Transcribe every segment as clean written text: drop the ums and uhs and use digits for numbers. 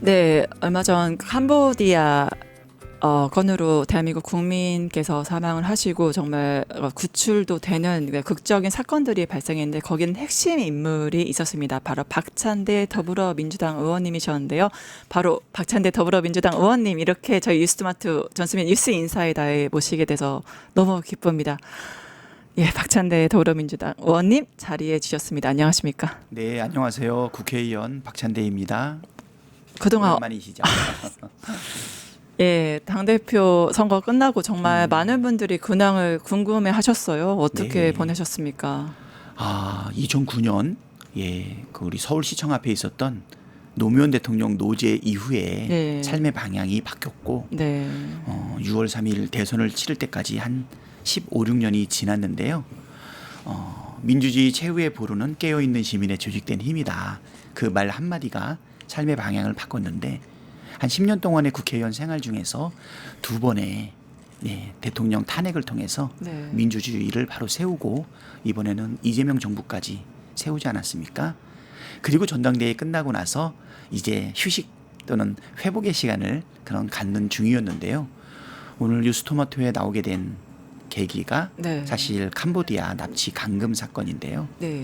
네, 얼마 전 캄보디아 건으로 대한민국 국민께서 사망을 하시고 정말 구출도 되는 극적인 사건들이 발생했는데 거기는 핵심 인물이 있었습니다. 바로 박찬대 더불어민주당 의원님이셨는데요. 바로 박찬대 더불어민주당 의원님 이렇게 저희 뉴스토마토 전수민 뉴스 인사이다에 모시게 돼서 너무 기쁩니다. 예, 박찬대 더불어민주당 의원님 자리해 주셨습니다. 안녕하십니까? 네, 안녕하세요. 국회의원 박찬대입니다. 그동안 오랜만이시죠? 예, 당대표 선거 끝나고 정말 많은 분들이 근황을 궁금해 하셨어요. 어떻게 네. 보내셨습니까? 2009년 그 우리 서울시청 앞에 있었던 노무현 대통령 노제 이후에 네. 삶의 방향이 바뀌었고 네. 6월 3일 대선을 치를 때까지 한 15, 16년이 지났는데요. 민주주의 최후의 보루는 깨어있는 시민의 조직된 힘이다. 그 말 한마디가 삶의 방향을 바꿨는데 한 10년 동안의 국회의원 생활 중에서 두 번의 대통령 탄핵을 통해서 네. 민주주의를 바로 세우고 이번에는 이재명 정부까지 세우지 않았습니까? 그리고 전당대회 끝나고 나서 이제 휴식 또는 회복의 시간을 그런 갖는 중이었는데요. 오늘 뉴스토마토에 나오게 된 계기가 네. 사실 캄보디아 납치 감금 사건인데요. 네.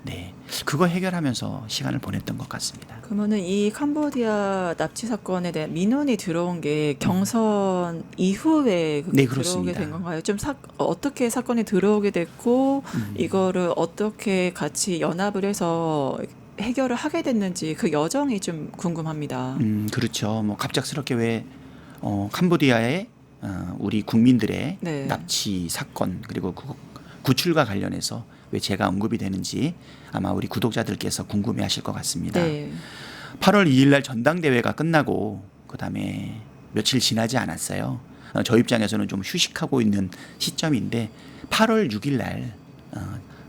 네, 그거 해결하면서 시간을 보냈던 것 같습니다. 그러면은 이 캄보디아 납치 사건에 대한 민원이 들어온 게 경선 이후에 네, 들어오게 그렇습니다. 된 건가요? 좀 어떻게 사건이 들어오게 됐고 음. 이거를 어떻게 같이 연합을 해서 해결을 하게 됐는지 그 여정이 좀 궁금합니다. 그렇죠. 뭐 갑작스럽게 왜 캄보디아의 우리 국민들의 네. 납치 사건 그리고 구출과 관련해서 왜 제가 언급이 되는지 아마 우리 구독자들께서 궁금해하실 것 같습니다. 네. 8월 2일 날 전당대회가 끝나고 그다음에 며칠 지나지 않았어요. 저 입장에서는 좀 휴식하고 있는 시점인데 8월 6일 날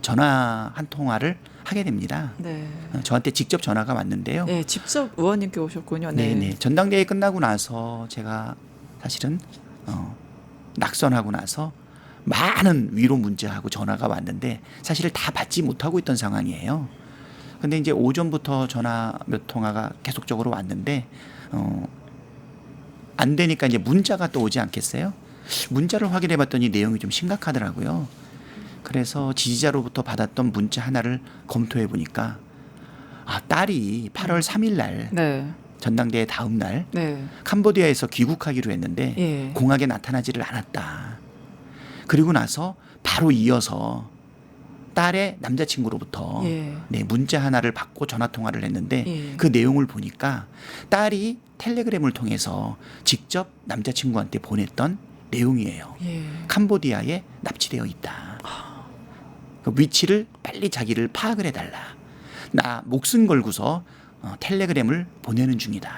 전화 한 통화를 하게 됩니다. 네. 저한테 직접 전화가 왔는데요. 네, 직접 의원님께 오셨군요. 네. 네네. 전당대회 끝나고 나서 제가 사실은 낙선하고 나서 많은 위로 문자하고 전화가 왔는데 사실 다 받지 못하고 있던 상황이에요. 근데 이제 오전부터 전화 몇 통화가 계속적으로 왔는데 안 되니까 이제 문자가 또 오지 않겠어요? 문자를 확인해 봤더니 내용이 좀 심각하더라고요. 그래서 지지자로부터 받았던 문자 하나를 검토해 보니까 딸이 8월 3일 날 네. 전당대회 다음 날 네. 캄보디아에서 귀국하기로 했는데 예. 공항에 나타나지를 않았다. 그리고 나서 바로 이어서 딸의 남자친구로부터 예. 문자 하나를 받고 전화 통화를 했는데 예. 그 내용을 보니까 딸이 텔레그램을 통해서 직접 남자친구한테 보냈던 내용이에요. 예. 캄보디아에 납치되어 있다. 그 위치를 빨리 자기를 파악을 해달라. 나 목숨 걸고서 텔레그램을 보내는 중이다.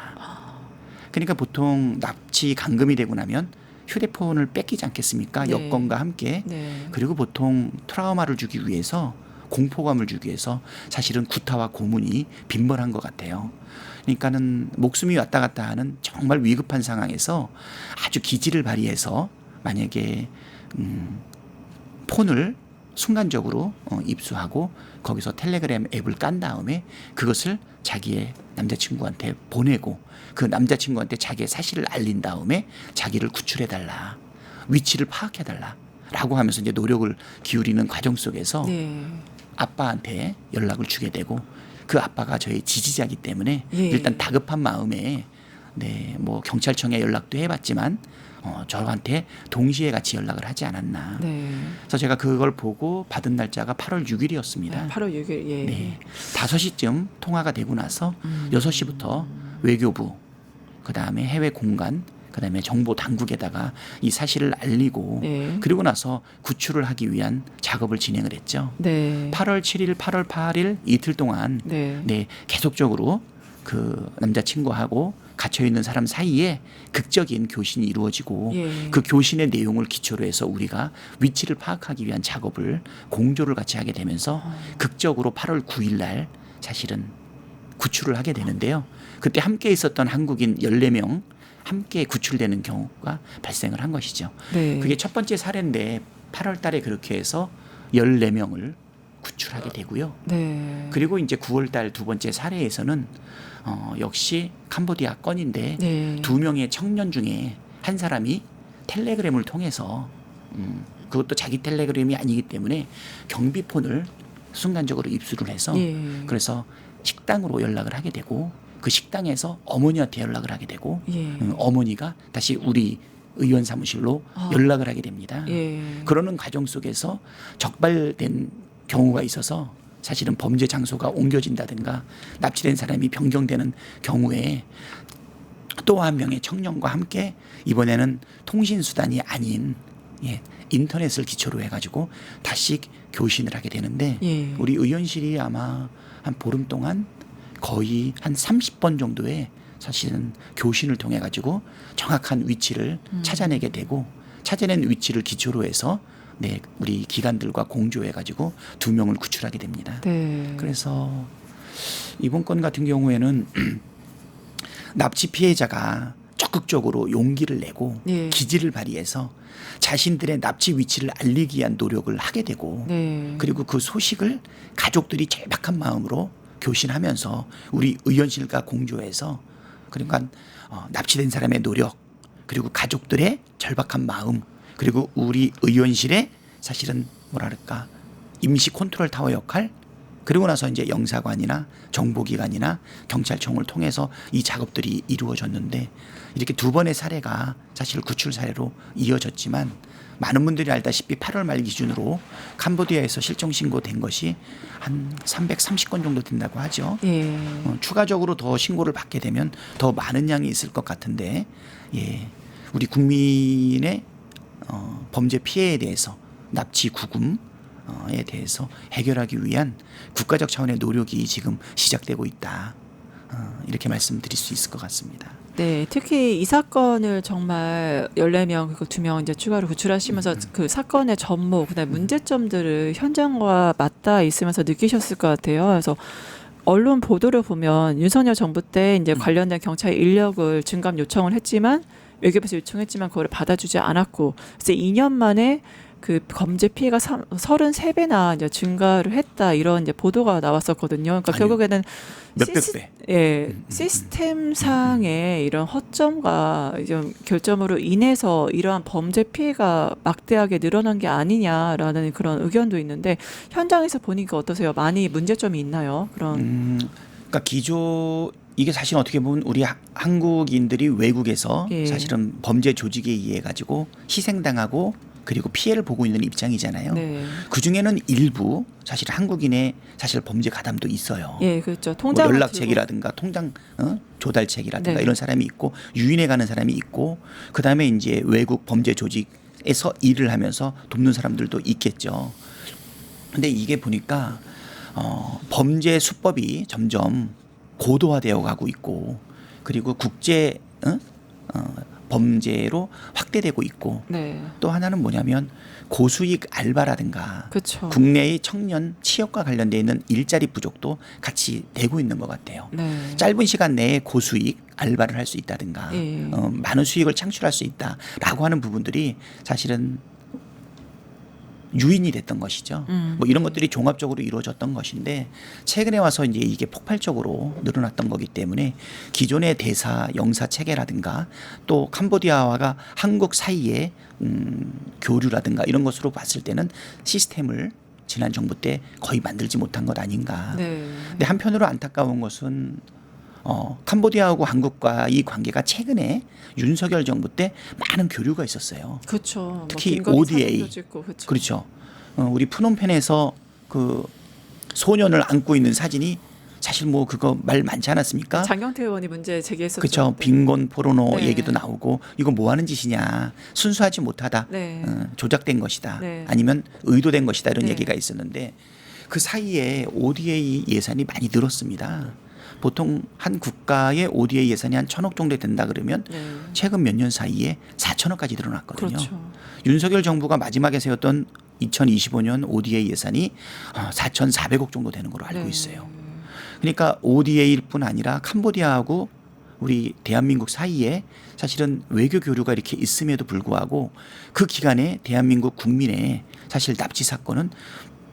그러니까 보통 납치 감금이 되고 나면 휴대폰을 뺏기지 않겠습니까? 네. 여권과 함께. 네. 그리고 보통 트라우마를 주기 위해서 공포감을 주기 위해서 사실은 구타와 고문이 빈번한 것 같아요. 그러니까는 목숨이 왔다 갔다 하는 정말 위급한 상황에서 아주 기지를 발휘해서 만약에 폰을 순간적으로 입수하고 거기서 텔레그램 앱을 깐 다음에 그것을 자기의 남자친구한테 보내고 그 남자친구한테 자기의 사실을 알린 다음에 자기를 구출해달라. 위치를 파악해달라. 라고 하면서 이제 노력을 기울이는 과정 속에서 네. 아빠한테 연락을 주게 되고 그 아빠가 저의 지지자이기 때문에 예. 일단 다급한 마음에 뭐 경찰청에 연락도 해봤지만 저한테 동시에 같이 연락을 하지 않았나. 네. 그래서 제가 그걸 보고 받은 날짜가 8월 6일이었습니다. 8월 6일. 예. 네. 5시쯤 통화가 되고 나서 6시부터 외교부, 그다음에 해외 공간, 그다음에 정보 당국에다가 이 사실을 알리고 네. 그리고 나서 구출을 하기 위한 작업을 진행을 했죠. 네. 8월 7일, 8월 8일 이틀 동안 네. 계속적으로 그 남자친구하고 갇혀 있는 사람 사이에 극적인 교신이 이루어지고 예. 그 교신의 내용을 기초로 해서 우리가 위치를 파악하기 위한 작업을 공조를 같이 하게 되면서 극적으로 8월 9일 날 사실은 구출을 하게 되는데요. 그때 함께 있었던 한국인 14명 함께 구출되는 경우가 발생을 한 것이죠. 네. 그게 첫 번째 사례인데 8월 달에 그렇게 해서 14명을 구출하게 되고요. 네. 그리고 이제 9월달 두 번째 사례에서는 역시 캄보디아 건인데 네. 2명의 청년 중에 한 사람이 텔레그램을 통해서 그것도 자기 텔레그램이 아니기 때문에 경비폰을 순간적으로 입수를 해서 예. 그래서 식당으로 연락을 하게 되고 그 식당에서 어머니한테 연락을 하게 되고 예. 어머니가 다시 우리 의원 사무실로 연락을 하게 됩니다. 예. 그러는 과정 속에서 적발된 경우가 있어서 사실은 범죄 장소가 옮겨진다든가 납치된 사람이 변경되는 경우에 또 한 명의 청년과 함께 이번에는 통신수단이 아닌 인터넷을 기초로 해가지고 다시 교신을 하게 되는데 예. 우리 의원실이 아마 한 보름 동안 거의 한 30번 정도의 사실은 교신을 통해 가지고 정확한 위치를 찾아내게 되고 찾아낸 위치를 기초로 해서 우리 기관들과 공조해 가지고 2명을 구출하게 됩니다. 네. 그래서 이번 건 같은 경우에는 납치 피해자가 적극적으로 용기를 내고 예. 기지를 발휘해서 자신들의 납치 위치를 알리기 위한 노력을 하게 되고 네. 그리고 그 소식을 가족들이 절박한 마음으로 교신하면서 우리 의원실과 공조해서 그러니까 납치된 사람의 노력 그리고 가족들의 절박한 마음 그리고 우리 의원실의 사실은 뭐랄까 임시 컨트롤 타워 역할 그리고 나서 이제 영사관이나 정보기관이나 경찰청을 통해서 이 작업들이 이루어졌는데 이렇게 2번의 사례가 사실 구출 사례로 이어졌지만 많은 분들이 알다시피 8월 말 기준으로 캄보디아에서 실종 신고된 것이 한 330건 정도 된다고 하죠. 예. 추가적으로 더 신고를 받게 되면 더 많은 양이 있을 것 같은데 우리 국민의 범죄 피해에 대해서 납치 구금에 대해서 해결하기 위한 국가적 차원의 노력이 지금 시작되고 있다. 이렇게 말씀드릴 수 있을 것 같습니다. 네, 특히 이 사건을 정말 14명 그리고 2명 이제 추가로 구출하시면서 그 사건의 전모, 그다음에 문제점들을 현장과 맞닿아 있으면서 느끼셨을 것 같아요. 그래서 언론 보도를 보면 윤석열 정부 때 이제 관련된 경찰 인력을 증감 요청을 했지만 외교부에서 요청했지만 그거를 받아주지 않았고, 그래서 2년 만에 그 범죄 피해가 33배나 이제 증가를 했다 이런 이제 보도가 나왔었거든요. 그러니까 아니요. 결국에는 몇백 배. 시스템상의 이런 허점과 좀 결점으로 인해서 이러한 범죄 피해가 막대하게 늘어난 게 아니냐라는 그런 의견도 있는데 현장에서 보니까 어떠세요? 많이 문제점이 있나요? 그런. 그러니까 이게 사실 어떻게 보면 우리 한국인들이 외국에서 예. 사실은 범죄 조직에 의해 가지고 희생당하고 그리고 피해를 보고 있는 입장이잖아요. 네. 그 중에는 일부 사실 한국인의 사실 범죄 가담도 있어요. 예, 그렇죠. 뭐 통장 연락책이라든가 통장 조달책이라든가 네. 이런 사람이 있고 유인해 가는 사람이 있고 그다음에 이제 외국 범죄 조직에서 일을 하면서 돕는 사람들도 있겠죠. 근데 이게 보니까 범죄 수법이 점점 고도화되어 가고 있고 그리고 국제 범죄로 확대되고 있고 네. 또 하나는 뭐냐면 고수익 알바라든가 그렇죠. 국내의 청년 취업과 관련되어 있는 일자리 부족도 같이 되고 있는 것 같아요. 네. 짧은 시간 내에 고수익 알바를 할 수 있다든가 예. 많은 수익을 창출할 수 있다라고 하는 부분들이 사실은 유인이 됐던 것이죠. 뭐 이런 것들이 종합적으로 이루어졌던 것인데 최근에 와서 이제 이게 폭발적으로 늘어났던 거기 때문에 기존의 대사 영사 체계라든가 또 캄보디아와 한국 사이의 교류라든가 이런 것으로 봤을 때는 시스템을 지난 정부 때 거의 만들지 못한 것 아닌가. 네. 근데 한편으로 안타까운 것은 캄보디아하고 한국과 이 관계가 최근에 윤석열 정부 때 많은 교류가 있었어요. 그렇죠. 특히 뭐 ODA. 그렇죠. 우리 푸놈펜에서 그 소년을 안고 있는 사진이 사실 뭐 그거 말 많지 않았습니까? 장경태 의원이 문제 제기했었죠. 그렇죠. 빈곤 포르노 네. 얘기도 나오고 이거 뭐 하는 짓이냐. 순수하지 못하다. 네. 조작된 것이다. 네. 아니면 의도된 것이다. 이런 네. 얘기가 있었는데 그 사이에 ODA 예산이 많이 늘었습니다. 보통 한 국가의 ODA 예산이 한 1,000억 정도 된다 그러면 네. 최근 몇 년 사이에 4천억까지 늘어났거든요. 그렇죠. 윤석열 정부가 마지막에 세웠던 2025년 ODA 예산이 4,400억 정도 되는 걸로 알고 네. 있어요. 그러니까 ODA일 뿐 아니라 캄보디아하고 우리 대한민국 사이에 사실은 외교 교류가 이렇게 있음에도 불구하고 그 기간에 대한민국 국민의 사실 납치 사건은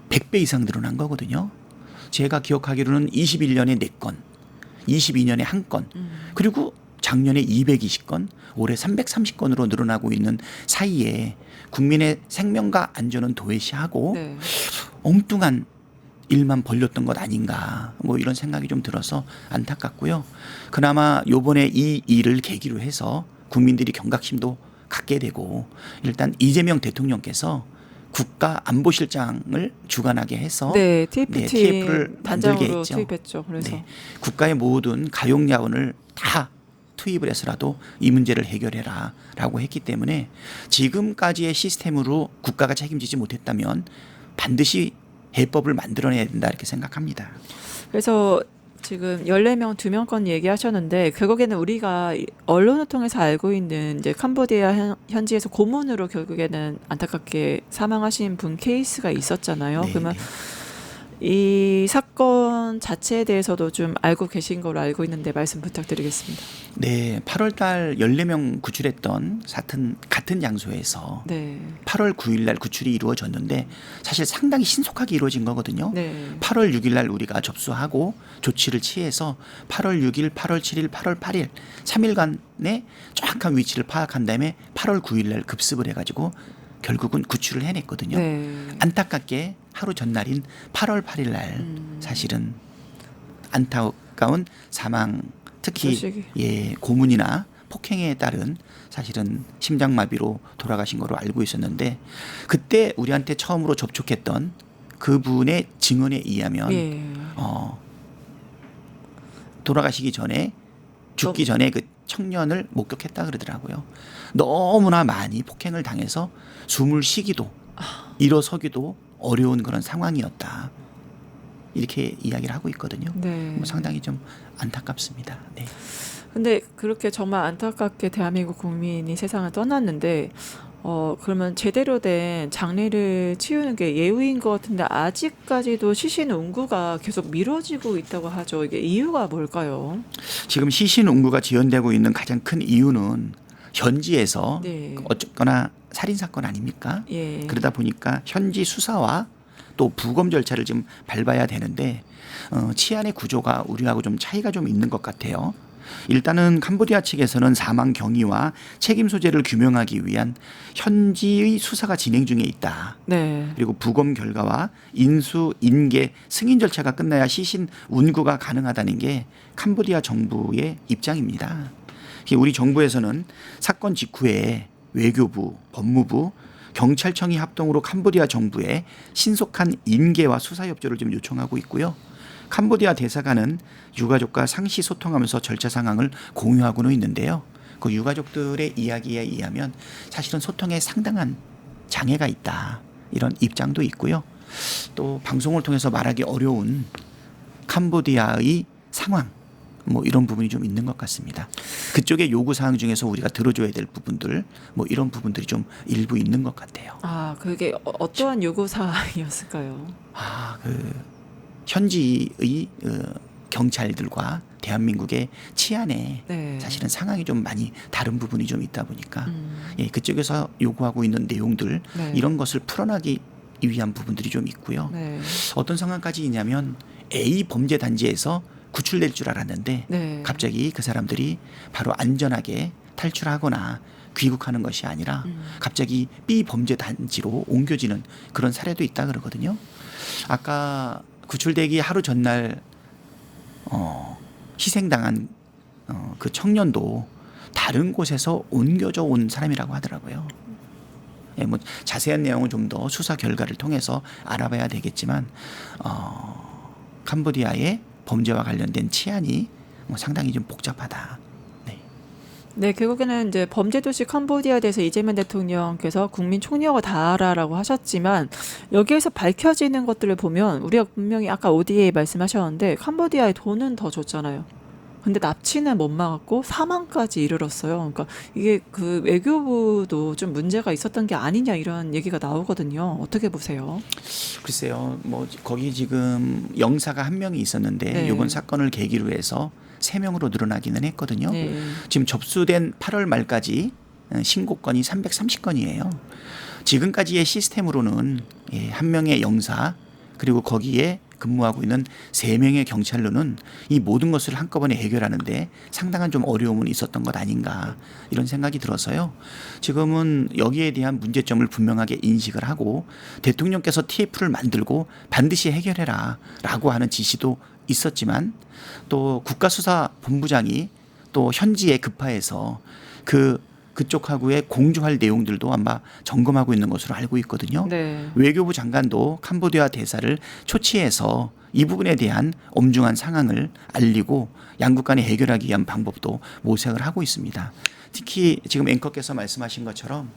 100배 이상 늘어난 거거든요. 제가 기억하기로는 21년에 4건, 22년에 1건, 그리고 작년에 220건, 올해 330건으로 늘어나고 있는 사이에 국민의 생명과 안전은 도외시하고 네. 엉뚱한 일만 벌렸던 것 아닌가 뭐 이런 생각이 좀 들어서 안타깝고요. 그나마 요번에 이 일을 계기로 해서 국민들이 경각심도 갖게 되고 일단 이재명 대통령께서 국가안보실장을 주관하게 해서 네, TFT TF를 만들게 단장으로 했죠. 투입했죠. 그래서 네, 국가의 모든 가용자원을 다 투입을 해서라도 이 문제를 해결해라라고 했기 때문에 지금까지의 시스템으로 국가가 책임지지 못했다면 반드시 해법을 만들어내야 된다 이렇게 생각합니다. 그래서 지금 14명 2명권 얘기하셨는데 결국에는 우리가 언론을 통해서 알고 있는 이제 캄보디아 현지에서 고문으로 결국에는 안타깝게 사망하신 분 케이스가 있었잖아요. 네, 그러면 네. 이 사건 자체에 대해서도 좀 알고 계신 걸로 알고 있는데 말씀 부탁드리겠습니다. 네, 8월 달 14명 구출했던 같은 장소에서 네. 8월 9일 날 구출이 이루어졌는데 사실 상당히 신속하게 이루어진 거거든요. 네. 8월 6일 날 우리가 접수하고 조치를 취해서 8월 6일, 8월 7일, 8월 8일 3일간의 정확한 위치를 파악한 다음에 8월 9일 날 급습을 해가지고 결국은 구출을 해냈거든요. 네. 안타깝게 하루 전날인 8월 8일 날 사실은 안타까운 사망 특히 소식이. 예, 고문이나 폭행에 따른 사실은 심장마비로 돌아가신 거로 알고 있었는데 그때 우리한테 처음으로 접촉했던 그분의 증언에 의하면 예. 돌아가시기 전에 죽기 전에 그 청년을 목격했다 그러더라고요. 너무나 많이 폭행을 당해서 숨을 쉬기도 일어서기도 어려운 그런 상황이었다. 이렇게 이야기를 하고 있거든요. 네. 뭐 상당히 좀 안타깝습니다. 네. 근데 그렇게 정말 안타깝게 대한민국 국민이 세상을 떠났는데 그러면 제대로 된 장례를 치우는 게 예우인 것 같은데 아직까지도 시신 운구가 계속 미뤄지고 있다고 하죠. 이게 이유가 뭘까요? 지금 시신 운구가 지연되고 있는 가장 큰 이유는 현지에서 네. 어쨌거나 살인 사건 아닙니까? 예. 그러다 보니까 현지 수사와 또 부검 절차를 좀 밟아야 되는데 치안의 구조가 우리하고 좀 차이가 좀 있는 것 같아요. 일단은 캄보디아 측에서는 사망 경위와 책임 소재를 규명하기 위한 현지의 수사가 진행 중에 있다. 네. 그리고 부검 결과와 인수, 인계, 승인 절차가 끝나야 시신 운구가 가능하다는 게 캄보디아 정부의 입장입니다. 우리 정부에서는 사건 직후에 외교부, 법무부, 경찰청이 합동으로 캄보디아 정부에 신속한 인계와 수사 협조를 좀 요청하고 있고요. 캄보디아 대사관은 유가족과 상시 소통하면서 절차 상황을 공유하고는 있는데요. 그 유가족들의 이야기에 의하면 사실은 소통에 상당한 장애가 있다. 이런 입장도 있고요. 또 방송을 통해서 말하기 어려운 캄보디아의 상황 뭐 이런 부분이 좀 있는 것 같습니다. 그쪽의 요구 사항 중에서 우리가 들어줘야 될 부분들 뭐 이런 부분들이 좀 일부 있는 것 같아요. 아, 그게 어떠한 요구 사항이었을까요? 그 현지의 경찰들과 대한민국의 치안에 네. 사실은 상황이 좀 많이 다른 부분이 좀 있다 보니까 예, 그쪽에서 요구하고 있는 내용들 네. 이런 것을 풀어나기 위한 부분들이 좀 있고요. 네. 어떤 상황까지 있냐면 A 범죄 단지에서 구출될 줄 알았는데 네. 갑자기 그 사람들이 바로 안전하게 탈출하거나 귀국하는 것이 아니라 갑자기 B 범죄 단지로 옮겨지는 그런 사례도 있다 그러거든요. 아까 구출되기 하루 전날 희생당한 그 청년도 다른 곳에서 옮겨져 온 사람이라고 하더라고요. 예, 뭐 자세한 내용은 좀 더 수사 결과를 통해서 알아봐야 되겠지만 캄보디아의 범죄와 관련된 치안이 뭐 상당히 좀 복잡하다. 네. 네, 결국에는 이제 범죄도시 캄보디아에 대해서 이재명 대통령께서 국민 총력을 다하라라고 하셨지만 여기에서 밝혀지는 것들을 보면 우리가 분명히 아까 ODA 말씀하셨는데 캄보디아에 돈은 더 줬잖아요. 근데 납치는 못 막았고 사망까지 이르렀어요. 그러니까 이게 그 외교부도 좀 문제가 있었던 게 아니냐 이런 얘기가 나오거든요. 어떻게 보세요? 글쎄요. 뭐 거기 지금 영사가 한 명이 있었는데 네. 이번 사건을 계기로 해서 3명으로 늘어나기는 했거든요. 네. 지금 접수된 8월 말까지 신고건이 330건이에요. 지금까지의 시스템으로는 한 명의 영사 그리고 거기에 근무하고 있는 3명의 경찰로는 이 모든 것을 한꺼번에 해결하는데 상당한 좀 어려움은 있었던 것 아닌가 이런 생각이 들어서요. 지금은 여기에 대한 문제점을 분명하게 인식을 하고 대통령께서 TF를 만들고 반드시 해결해라 라고 하는 지시도 있었지만 또 국가수사본부장이 또 현지에 급파해서 그쪽하고의 공조할 내용들도 아마 점검하고 있는 것으로 알고 있거든요. 네. 외교부 장관도 캄보디아 대사를 초치해서 이 부분에 대한 엄중한 상황을 알리고 양국 간에 해결하기 위한 방법도 모색을 하고 있습니다. 특히 지금 앵커께서 말씀하신 것처럼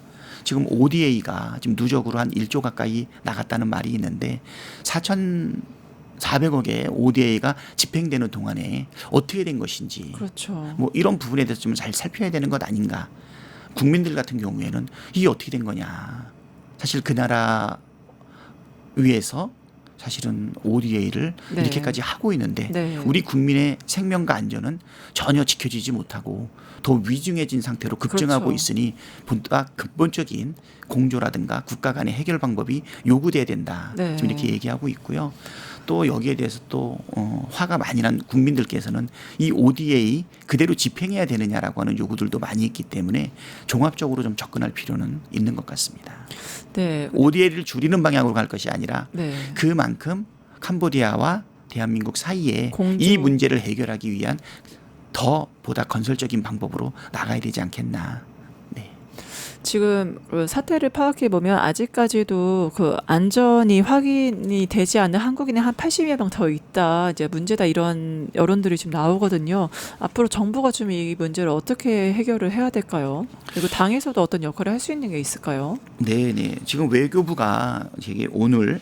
지금 ODA가 지금 누적으로 한 1조 가까이 나갔다는 말이 있는데 4,400억의 ODA가 집행되는 동안에 어떻게 된 것인지 그렇죠. 뭐 이런 부분에 대해서 좀 잘 살펴야 되는 것 아닌가. 국민들 같은 경우에는 이게 어떻게 된 거냐. 사실 그 나라 위에서 사실은 ODA를 네. 이렇게까지 하고 있는데 네. 우리 국민의 생명과 안전은 전혀 지켜지지 못하고 더 위중해진 상태로 급증하고 그렇죠. 있으니 보다 근본적인 공조라든가 국가 간의 해결 방법이 요구돼야 된다. 네. 지금 이렇게 얘기하고 있고요. 또 여기에 대해서 또 화가 많이 난 국민들께서는 이 ODA 그대로 집행해야 되느냐라고 하는 요구들도 많이 있기 때문에 종합적으로 좀 접근할 필요는 있는 것 같습니다. 네. ODA를 줄이는 방향으로 갈 것이 아니라 네. 그만큼 캄보디아와 대한민국 사이에 공조. 이 문제를 해결하기 위한 더 보다 건설적인 방법으로 나가야 되지 않겠나. 네. 지금 사태를 파악해 보면 아직까지도 그 안전이 확인이 되지 않는 한국인이 한 80여 명 더 있다. 이제 문제다 이런 여론들이 지금 나오거든요. 앞으로 정부가 좀 이 문제를 어떻게 해결을 해야 될까요? 그리고 당에서도 어떤 역할을 할 수 있는 게 있을까요? 네. 지금 외교부가 오늘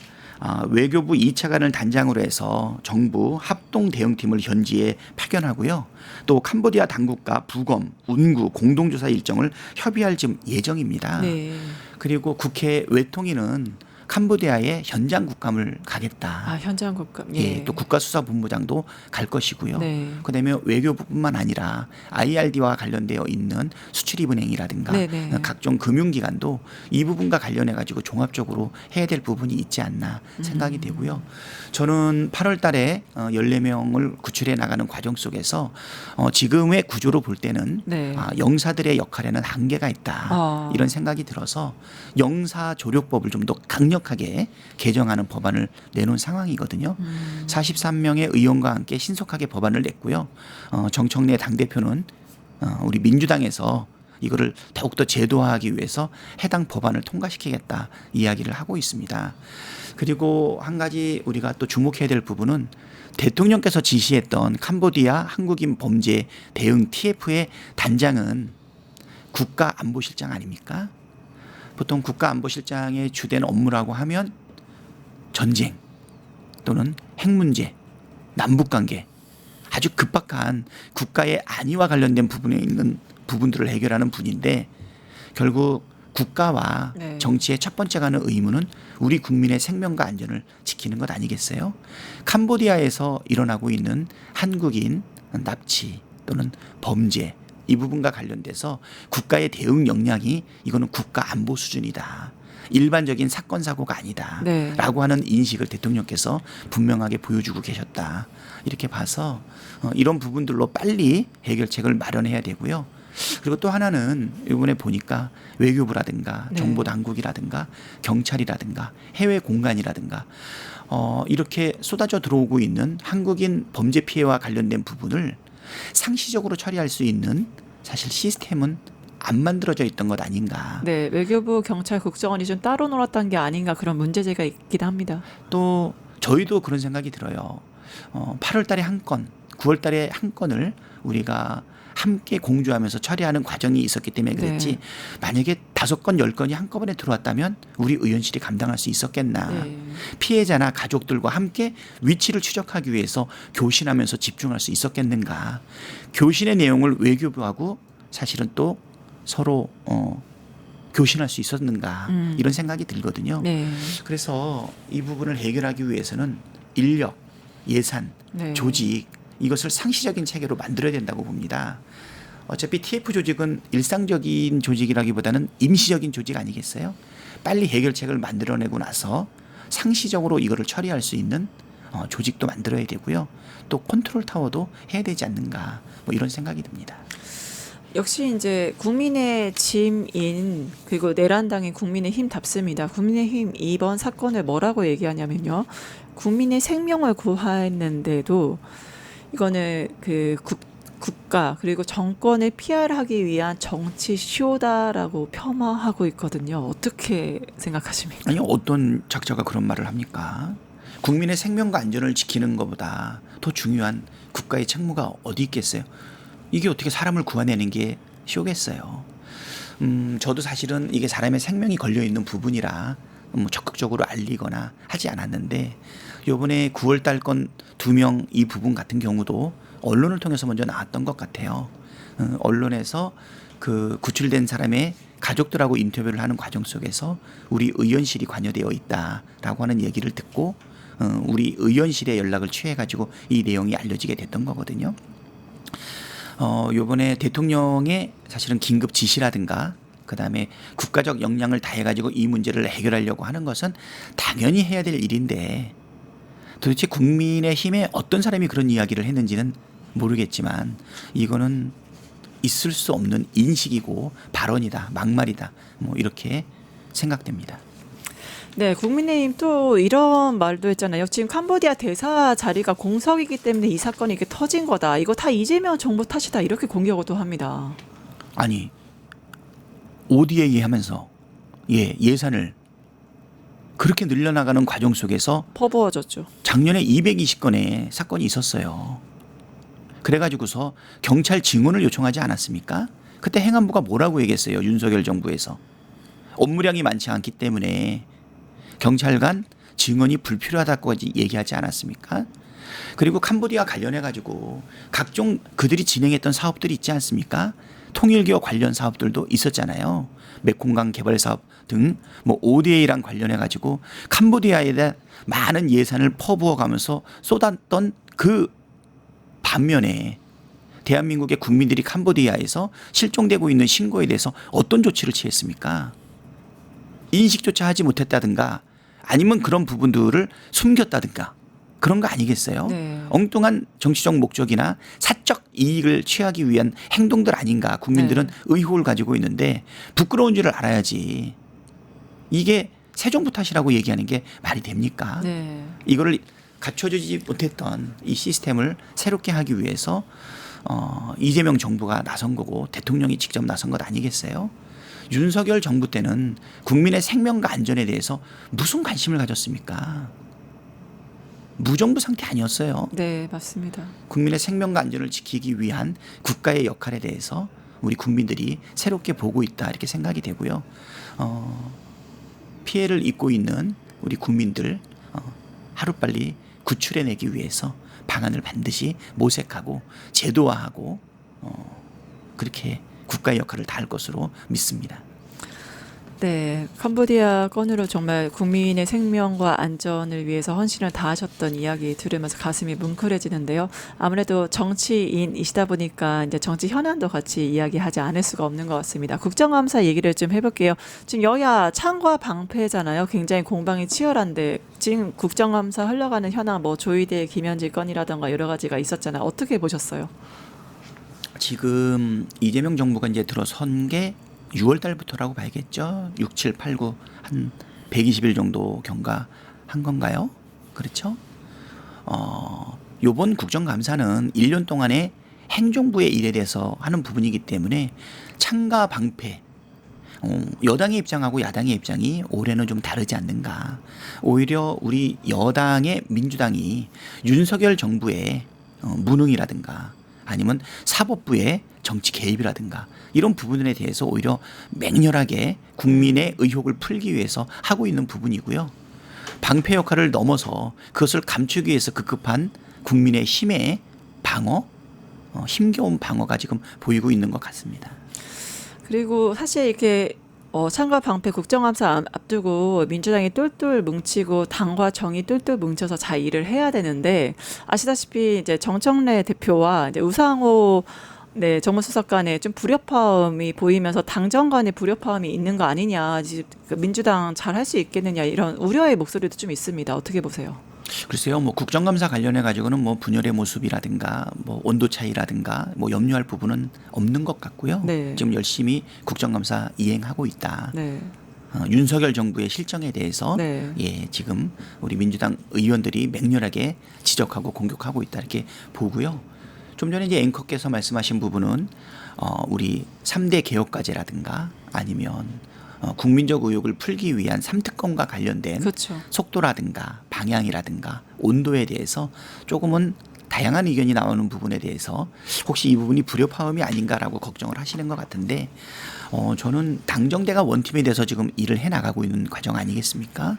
외교부 2차관을 단장으로 해서 정부 합동 대응팀을 현지에 파견하고요. 또 캄보디아 당국과 부검, 운구, 공동조사 일정을 협의할 지금 예정입니다. 네. 그리고 국회 외통위는 캄보디아에 현장 국감을 가겠다. 현장 국감. 예, 또 국가수사본부장도 갈 것이고요. 네. 그다음에 외교부뿐만 아니라 IRD와 관련되어 있는 수출입은행이라든가 네네. 각종 금융기관도 이 부분과 관련해 가지고 종합적으로 해야 될 부분이 있지 않나 생각이 되고요. 저는 8월 달에 14명을 구출해 나가는 과정 속에서 지금의 구조로 볼 때는 네. 영사들의 역할에는 한계가 있다. 이런 생각이 들어서 영사조력법을 좀 더 강력하게 개정하는 법안을 내놓은 상황이거든요. 43명의 의원과 함께 신속하게 법안을 냈고요. 정청래 당대표는 우리 민주당에서 이거를 더욱더 제도화하기 위해서 해당 법안을 통과시키겠다 이야기를 하고 있습니다. 그리고 한 가지 우리가 또 주목해야 될 부분은 대통령께서 지시했던 캄보디아 한국인 범죄 대응 TF의 단장은 국가안보실장 아닙니까? 보통 국가안보실장의 주된 업무라고 하면 전쟁 또는 핵 문제, 남북관계 아주 급박한 국가의 안위와 관련된 부분에 있는 부분들을 해결하는 분인데 결국 국가와 네. 정치의 첫 번째 가는 의무는 우리 국민의 생명과 안전을 지키는 것 아니겠어요? 캄보디아에서 일어나고 있는 한국인 납치 또는 범죄 이 부분과 관련돼서 국가의 대응 역량이 이거는 국가 안보 수준이다. 일반적인 사건 사고가 아니다. 네. 라고 하는 인식을 대통령께서 분명하게 보여주고 계셨다. 이렇게 봐서 이런 부분들로 빨리 해결책을 마련해야 되고요. 그리고 또 하나는 이번에 보니까 외교부라든가 네. 정보당국이라든가 경찰이라든가 해외 공간이라든가 이렇게 쏟아져 들어오고 있는 한국인 범죄 피해와 관련된 부분을 상시적으로 처리할 수 있는 사실 시스템은 안 만들어져 있던 것 아닌가. 네, 외교부, 경찰, 국정원이 좀 따로 놀았던 게 아닌가 그런 문제제가 있긴 합니다. 또 저희도 그런 생각이 들어요. 8월 달에 한 건, 9월 달에 한 건을 우리가 함께 공조하면서 처리하는 과정이 있었기 때문에 그랬지 네. 만약에 5건, 10건이 한꺼번에 들어왔다면 우리 의원실이 감당할 수 있었겠나. 네. 피해자나 가족들과 함께 위치를 추적하기 위해서 교신하면서 집중할 수 있었겠는가. 교신의 내용을 외교부하고 사실은 또 서로 교신할 수 있었는가 이런 생각이 들거든요. 네. 그래서 이 부분을 해결하기 위해서는 인력, 예산, 네. 조직 이것을 상시적인 체계로 만들어야 된다고 봅니다. 어차피 TF 조직은 일상적인 조직이라기보다는 임시적인 조직 아니겠어요? 빨리 해결책을 만들어내고 나서 상시적으로 이거를 처리할 수 있는 조직도 만들어야 되고요. 또 컨트롤 타워도 해야 되지 않는가 뭐 이런 생각이 듭니다. 역시 이제 국민의 짐인 그리고 내란당인 국민의힘답습니다. 국민의힘 이번 사건을 뭐라고 얘기하냐면요. 국민의 생명을 구하였는데도 이거는 그 국가 그리고 정권을 피할하기 위한 정치 쇼다라고 폄하하고 있거든요. 어떻게 생각하십니까? 아니 어떤 작자가 그런 말을 합니까? 국민의 생명과 안전을 지키는 것보다 더 중요한 국가의 책무가 어디 있겠어요? 이게 어떻게 사람을 구해내는 게 쇼겠어요. 저도 사실은 이게 사람의 생명이 걸려 있는 부분이라 적극적으로 알리거나 하지 않았는데 이번에 9월달 건 2명 이 부분 같은 경우도 언론을 통해서 먼저 나왔던 것 같아요. 언론에서 그 구출된 사람의 가족들하고 인터뷰를 하는 과정 속에서 우리 의원실이 관여되어 있다라고 하는 얘기를 듣고 우리 의원실에 연락을 취해가지고 이 내용이 알려지게 됐던 거거든요. 요번에 대통령의 사실은 긴급 지시라든가 그다음에 국가적 역량을 다해가지고 이 문제를 해결하려고 하는 것은 당연히 해야 될 일인데 도대체 국민의힘에 어떤 사람이 그런 이야기를 했는지는 모르겠지만 이거는 있을 수 없는 인식이고 발언이다, 막말이다 뭐 이렇게 생각됩니다. 네, 국민의힘 또 이런 말도 했잖아요. 지금 캄보디아 대사 자리가 공석이기 때문에 이 사건이 이렇게 터진 거다. 이거 다 이재명 정부 탓이다. 이렇게 공격도 합니다. 아니 ODA 하면서 예산을 그렇게 늘려나가는 과정 속에서 퍼부어졌죠. 작년에 220건의 사건이 있었어요. 그래가지고서 경찰 증언을 요청하지 않았습니까? 그때 행안부가 뭐라고 얘기했어요? 윤석열 정부에서 업무량이 많지 않기 때문에 경찰관 증언이 불필요하다고 얘기하지 않았습니까? 그리고 캄보디아 관련해 가지고 각종 그들이 진행했던 사업들이 있지 않습니까? 통일기업 관련 사업들도 있었잖아요. 메콩강 개발 사업 등 뭐 ODA랑 관련해 가지고 캄보디아에 대한 많은 예산을 퍼부어 가면서 쏟았던 그 반면에 대한민국의 국민들이 캄보디아에서 실종되고 있는 신고에 대해서 어떤 조치를 취했습니까? 인식조차 하지 못했다든가 아니면 그런 부분들을 숨겼다든가 그런 거 아니겠어요? 네. 엉뚱한 정치적 목적이나 사적 이익을 취하기 위한 행동들 아닌가 국민들은 네. 의혹을 가지고 있는데 부끄러운 줄을 알아야지. 이게 새 정부 탓이라고 얘기하는 게 말이 됩니까? 네. 이거를 갖춰주지 못했던 이 시스템을 새롭게 하기 위해서 이재명 정부가 나선 거고 대통령이 직접 나선 것 아니겠어요? 윤석열 정부 때는 국민의 생명과 안전에 대해서 무슨 관심을 가졌습니까? 무정부 상태 아니었어요. 네, 맞습니다. 국민의 생명과 안전을 지키기 위한 국가의 역할에 대해서 우리 국민들이 새롭게 보고 있다 이렇게 생각이 되고요. 피해를 입고 있는 우리 국민들 하루빨리 구출해내기 위해서 방안을 반드시 모색하고 제도화하고 그렇게 국가의 역할을 다할 것으로 믿습니다. 네, 캄보디아 건으로 정말 국민의 생명과 안전을 위해서 헌신을 다하셨던 이야기 들으면서 가슴이 뭉클해지는데요. 아무래도 정치인이시다 보니까 이제 정치 현안도 같이 이야기하지 않을 수가 없는 것 같습니다. 국정감사 얘기를 좀 해볼게요. 지금 여야 창과 방패잖아요. 굉장히 공방이 치열한데 지금 국정감사 흘러가는 현안 뭐 조희대 김현지 건이라던가 여러 가지가 있었잖아요. 어떻게 보셨어요? 지금 이재명 정부가 이제 들어선 게 6월 달부터라고 봐야겠죠. 6, 7, 8, 9 한 120일 정도 경과한 건가요? 그렇죠? 요번 국정감사는 1년 동안의 행정부의 일에 대해서 하는 부분이기 때문에 창과 방패 여당의 입장하고 야당의 입장이 올해는 좀 다르지 않는가. 오히려 우리 여당의 민주당이 윤석열 정부의 무능이라든가 아니면 사법부의 정치 개입이라든가 이런 부분에 대해서 오히려 맹렬하게 국민의 의혹을 풀기 위해서 하고 있는 부분이고요. 방패 역할을 넘어서 그것을 감추기 위해서 급급한 국민의 힘의 방어, 힘겨운 방어가 지금 보이고 있는 것 같습니다. 그리고 사실 이렇게 창과 방패 국정감사 앞두고 민주당이 똘똘 뭉치고 당과 정이 똘똘 뭉쳐서 잘 일을 해야 되는데 아시다시피 이제 정청래 대표와 이제 우상호 네, 정무수석 간에 좀 불협화음이 보이면서 당정 간에 불협화음이 있는 거 아니냐, 민주당 잘 할 수 있겠느냐 이런 우려의 목소리도 좀 있습니다. 어떻게 보세요? 글쎄요, 뭐 국정감사 관련해 가지고는 뭐 분열의 모습이라든가 뭐 온도 차이라든가 뭐 염려할 부분은 없는 것 같고요. 네. 지금 열심히 국정감사 이행하고 있다. 네. 윤석열 정부의 실정에 대해서 네. 예, 지금 우리 민주당 의원들이 맹렬하게 지적하고 공격하고 있다 이렇게 보고요. 좀 전에 이제 앵커께서 말씀하신 부분은 우리 3대 개혁과제라든가 아니면 국민적 의혹을 풀기 위한 3특검과 관련된 그렇죠. 속도라든가 방향이라든가 온도에 대해서 조금은 다양한 의견이 나오는 부분에 대해서 혹시 이 부분이 불협화음이 아닌가라고 걱정을 하시는 것 같은데 저는 당정대가 원팀이 돼서 지금 일을 해나가고 있는 과정 아니겠습니까?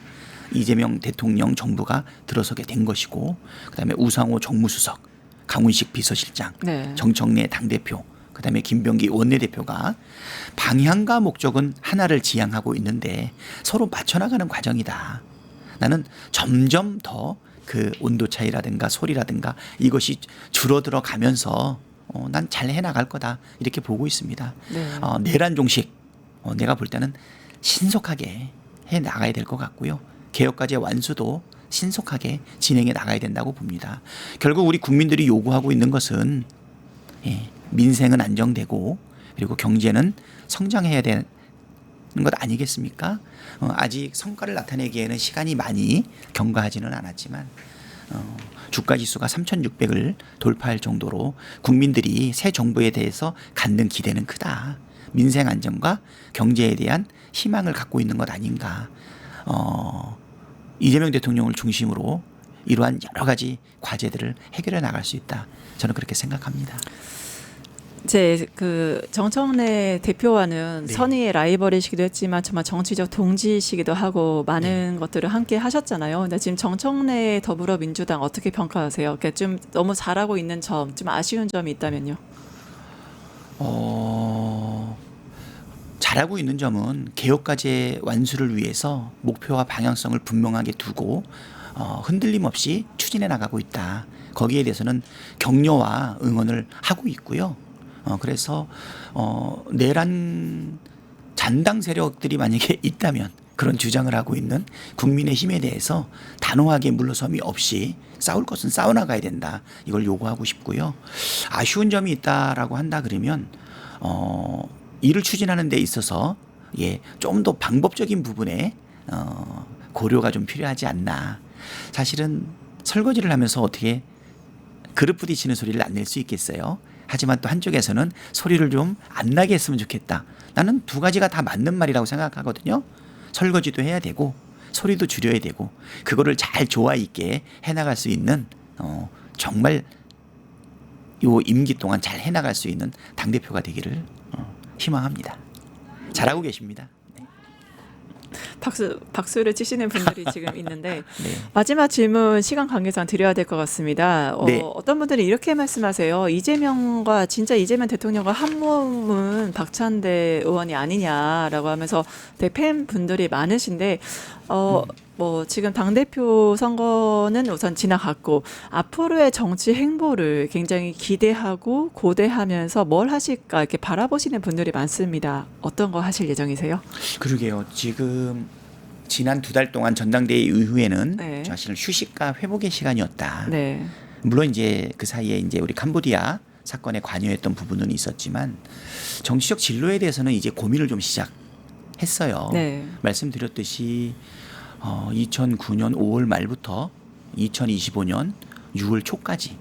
이재명 대통령 정부가 들어서게 된 것이고 그다음에 우상호 정무수석, 강훈식 비서실장, 네. 정청래 당대표 그다음에 김병기 원내대표가 방향과 목적은 하나를 지향하고 있는데 서로 맞춰나가는 과정이다. 나는 점점 더 그 온도 차이라든가 소리라든가 이것이 줄어들어 가면서 난 잘 해나갈 거다 이렇게 보고 있습니다. 네. 내란 종식 내가 볼 때는 신속하게 해 나가야 될 것 같고요. 개혁과제 완수도 신속하게 진행해 나가야 된다고 봅니다. 결국 우리 국민들이 요구하고 있는 것은 민생은 안정되고 그리고 경제는 성장해야 되는 것 아니겠습니까? 아직 성과를 나타내기에는 시간이 많이 경과하지는 않았지만 주가지수가 3,600을 돌파할 정도로 국민들이 새 정부에 대해서 갖는 기대는 크다. 민생 안정과 경제에 대한 희망을 갖고 있는 것 아닌가. 이재명 대통령을 중심으로 이러한 여러 가지 과제들을 해결해 나갈 수 있다. 저는 그렇게 생각합니다. 제 그 정청래 대표와는 네. 선의의 라이벌이시기도 했지만 정말 정치적 동지이시기도 하고 많은 것들을 함께 하셨잖아요. 근데 지금 정청래 더불어민주당 어떻게 평가하세요? 그러니까 좀 너무 잘하고 있는 점, 좀 아쉬운 점이 있다면요. 잘하고 있는 점은 개혁과제 완수를 위해서 목표와 방향성을 분명하게 두고 흔들림 없이 추진해 나가고 있다. 거기에 대해서는 격려와 응원을 하고 있고요. 그래서 내란 잔당 세력들이 만약에 있다면 그런 주장을 하고 있는 국민의힘에 대해서 단호하게 물러섬이 없이 싸울 것은 싸워나가야 된다. 이걸 요구하고 싶고요. 아쉬운 점이 있다라고 한다 그러면 일을 추진하는 데 있어서 좀 더 방법적인 부분에 고려가 좀 필요하지 않나. 사실은 설거지를 하면서 어떻게 그릇 부딪히는 소리를 안 낼 수 있겠어요. 하지만 또 한쪽에서는 소리를 좀 안 나게 했으면 좋겠다. 나는 두 가지가 다 맞는 말이라고 생각하거든요. 설거지도 해야 되고 소리도 줄여야 되고 그거를 잘 조화 있게 해나갈 수 있는 정말 요 임기 동안 잘 해나갈 수 있는 당대표가 되기를 희망합니다. 잘하고 계십니다. 박수를 치시는 분들이 지금 있는데 네. 마지막 질문 시간 관계상 드려야 될 것 같습니다. 네. 어떤 분들이 이렇게 말씀하세요. 진짜 이재명 대통령과 한 몸은 박찬대 의원이 아니냐라고 하면서 팬 분들이 많으신데 뭐 지금 당대표 선거는 우선 지나갔고 앞으로의 정치 행보를 굉장히 기대하고 고대하면서 뭘 하실까 이렇게 바라보시는 분들이 많습니다. 어떤 거 하실 예정이세요? 그러게요. 지금 지난 2달 동안 전당대회 이후에는 네. 사실 휴식과 회복의 시간이었다. 네. 물론 이제 그 사이에 이제 우리 캄보디아 사건에 관여했던 부분은 있었지만 정치적 진로에 대해서는 이제 고민을 좀 시작했어요. 네. 말씀드렸듯이 2009년 5월 말부터 2025년 6월 초까지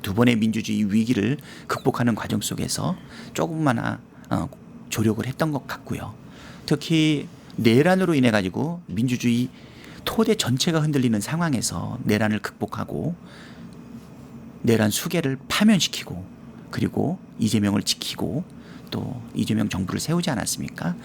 두 번의 민주주의 위기를 극복하는 과정 속에서 조금만 조력을 했던 것 같고요. 특히 내란으로 인해 가지고 민주주의 토대 전체가 흔들리는 상황에서 내란을 극복하고 내란 수계를 파면시키고 그리고 이재명을 지키고 또 이재명 정부를 세우지 않았습니까?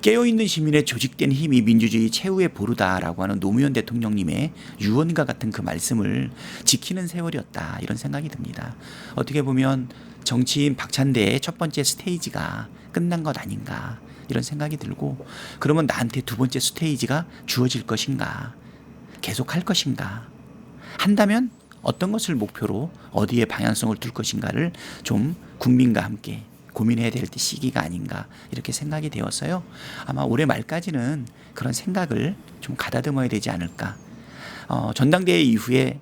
깨어있는 시민의 조직된 힘이 민주주의 최후의 보루다라고 하는 노무현 대통령님의 유언과 같은 그 말씀을 지키는 세월이었다 이런 생각이 듭니다. 어떻게 보면 정치인 박찬대의 첫 번째 스테이지가 끝난 것 아닌가 이런 생각이 들고 그러면 나한테 두 번째 스테이지가 주어질 것인가 계속 할 것인가 한다면 어떤 것을 목표로 어디에 방향성을 둘 것인가를 좀 국민과 함께 고민해야 될 시기가 아닌가 이렇게 생각이 되어서요. 아마 올해 말까지는 그런 생각을 좀 가다듬어야 되지 않을까. 전당대회 이후에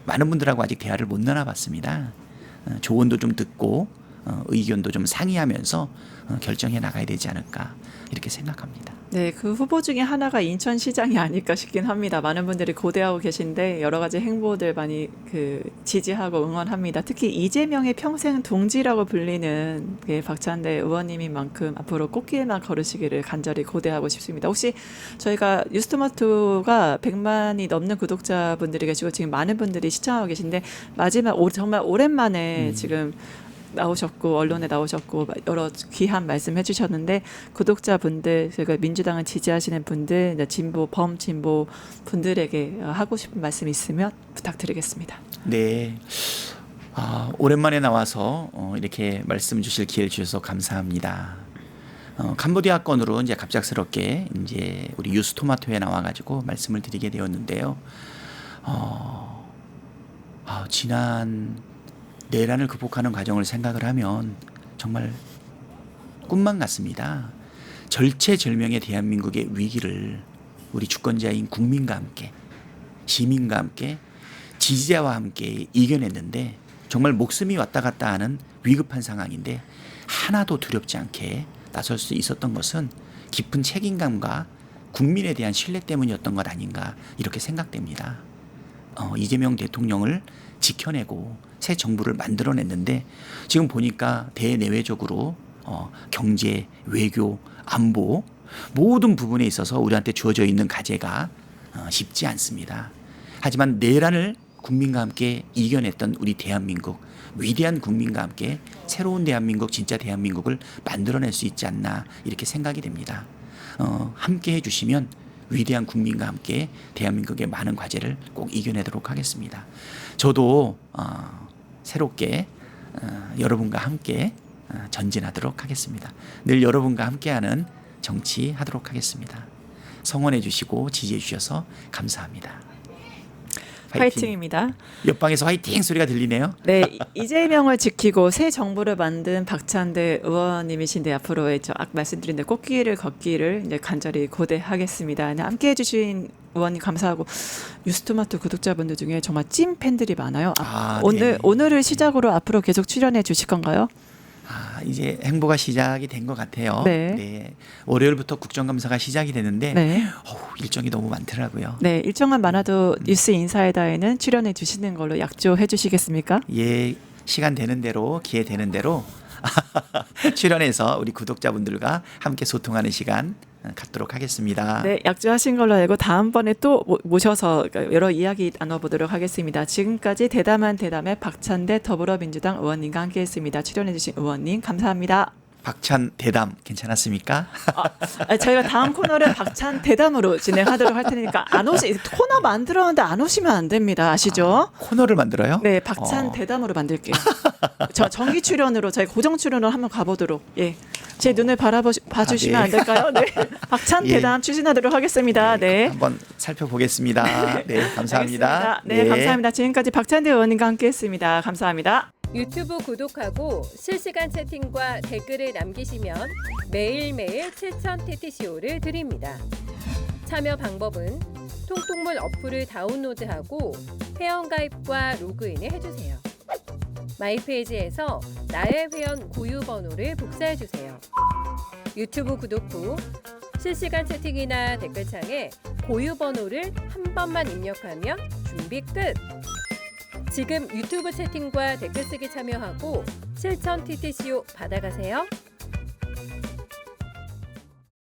많은 분들하고 아직 대화를 못 나눠봤습니다. 조언도 좀 듣고 의견도 좀 상의하면서 결정해 나가야 되지 않을까 이렇게 생각합니다. 네, 그 후보 중에 하나가 인천시장이 아닐까 싶긴 합니다. 많은 분들이 고대하고 계신데 여러 가지 행보들 많이 지지하고 응원합니다. 특히 이재명의 평생 동지라고 불리는 박찬대 의원님인 만큼 앞으로 꽃길만 걸으시기를 간절히 고대하고 싶습니다. 혹시 저희가 뉴스토마토가 100만이 넘는 구독자분들이 계시고 지금 많은 분들이 시청하고 계신데 마지막 정말 오랜만에 지금 나오셨고 언론에 나오셨고 여러 귀한 말씀 해주셨는데 구독자분들 저희가 민주당을 지지하시는 분들 진보 범진보 분들에게 하고 싶은 말씀 있으면 부탁드리겠습니다. 네, 오랜만에 나와서 이렇게 말씀 주실 기회를 주셔서 감사합니다. 캄보디아 건으로 이제 갑작스럽게 이제 우리 뉴스토마토에 나와가지고 말씀을 드리게 되었는데요. 지난 내란을 극복하는 과정을 생각을 하면 정말 꿈만 같습니다. 절체절명의 대한민국의 위기를 우리 주권자인 국민과 함께 시민과 함께 지지자와 함께 이겨냈는데 정말 목숨이 왔다 갔다 하는 위급한 상황인데 하나도 두렵지 않게 나설 수 있었던 것은 깊은 책임감과 국민에 대한 신뢰 때문이었던 것 아닌가 이렇게 생각됩니다. 이재명 대통령을 지켜내고 새 정부를 만들어냈는데 지금 보니까 대내외적으로 경제, 외교, 안보 모든 부분에 있어서 우리한테 주어져 있는 과제가 쉽지 않습니다. 하지만 내란을 국민과 함께 이겨냈던 우리 대한민국, 위대한 국민과 함께 새로운 대한민국, 진짜 대한민국을 만들어낼 수 있지 않나 이렇게 생각이 됩니다. 함께 해주시면 위대한 국민과 함께 대한민국의 많은 과제를 꼭 이겨내도록 하겠습니다. 저도 새롭게 여러분과 함께 전진하도록 하겠습니다. 늘 여러분과 함께하는 정치하도록 하겠습니다. 성원해 주시고 지지해 주셔서 감사합니다. 파이팅입니다. 옆방에서 화이팅 소리가 들리네요. 네, 이재명을 지키고 새 정부를 만든 박찬대 의원님이신데 앞으로의 아까 말씀드린 대로 꽃길을 걷기를 이제 간절히 고대하겠습니다. 함께 해주신 의원님 감사하고 뉴스토마토 구독자분들 중에 정말 찐 팬들이 많아요. 네. 오늘을 시작으로 앞으로 계속 출연해 주실 건가요? 이제 행보가 시작이 된 것 같아요. 네. 월요일부터 국정감사가 시작이 되는데 네. 일정이 너무 많더라고요. 네, 일정만 많아도 뉴스 인사이다에는 출연해 주시는 걸로 약조해 주시겠습니까? 예, 시간 되는 대로 기회 되는 대로 출연해서 우리 구독자분들과 함께 소통하는 시간 갖도록 하겠습니다. 네, 약조하신 걸로 알고 다음번에 또 모셔서 여러 이야기 나눠보도록 하겠습니다. 지금까지 대담한 대담의 박찬대 더불어민주당 의원님과 함께했습니다. 출연해주신 의원님 감사합니다. 박찬 대담 괜찮았습니까? 저희가 다음 코너를 박찬 대담으로 진행하도록 할 테니까 코너 만들었는데 안 오시면 안 됩니다. 아시죠? 코너를 만들어요? 네, 박찬 대담으로 만들게요. 저 정기 출연으로 저희 고정 출연으로 한번 가보도록. 예, 제 눈을 봐주시면 안 될까요? 네, 박찬 대담 추진하도록 하겠습니다. 네, 한번 살펴보겠습니다. 네, 감사합니다. 네, 감사합니다. 지금까지 박찬대 의원님과 함께했습니다. 감사합니다. 유튜브 구독하고 실시간 채팅과 댓글을 남기시면 매일매일 7천 TTCO를 드립니다. 참여 방법은 통통물 어플을 다운로드하고 회원가입과 로그인을 해주세요. 마이페이지에서 나의 회원 고유 번호를 복사해주세요. 유튜브 구독 후 실시간 채팅이나 댓글창에 고유 번호를 한 번만 입력하면 준비 끝! 지금 유튜브 채팅과 댓글 쓰기 참여하고 실천 TTCO 받아가세요.